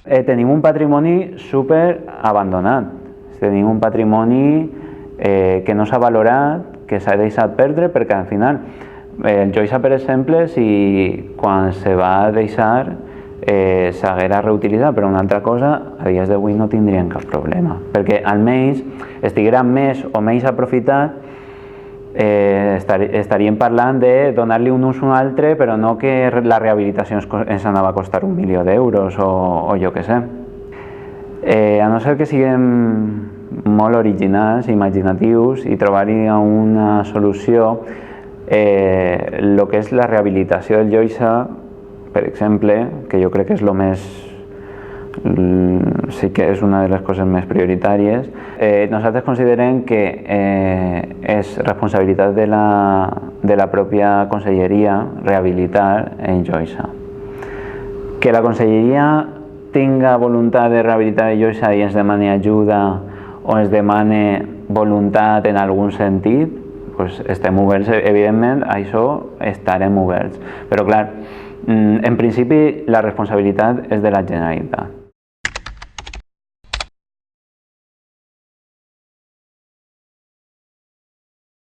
Tenim un patrimoni super abandonat, tenim un patrimoni que no s'ha valorat, que s'ha deixat perdre, perquè al final el Joysa, per exemple, si quan se va deixar s'haguera reutilitzat per una altra cosa, a dies d'avui no tindrien cap problema, perquè almenys estiguera més o menys aprofitat. Estaríem parlant de donar-li un ús a un altre, però no que la rehabilitació ens anava a costar 1 milió d'euros o jo què sé. A no ser que siguem molt originals i imaginatius i trobar-hi una solució, el que és la rehabilitació del Joysa, per exemple, que jo crec que és el més, sí que és una de les coses més prioritàries, nosaltres considerem que és responsabilitat de la pròpia conselleria rehabilitar el Joysa. Que la conselleria tinga voluntat de rehabilitar el Joysa i ens demani ajuda o ens demani voluntat en algun sentit, doncs estem oberts, evidentment, a això estarem oberts. Però clar, en principi la responsabilitat és de la Generalitat.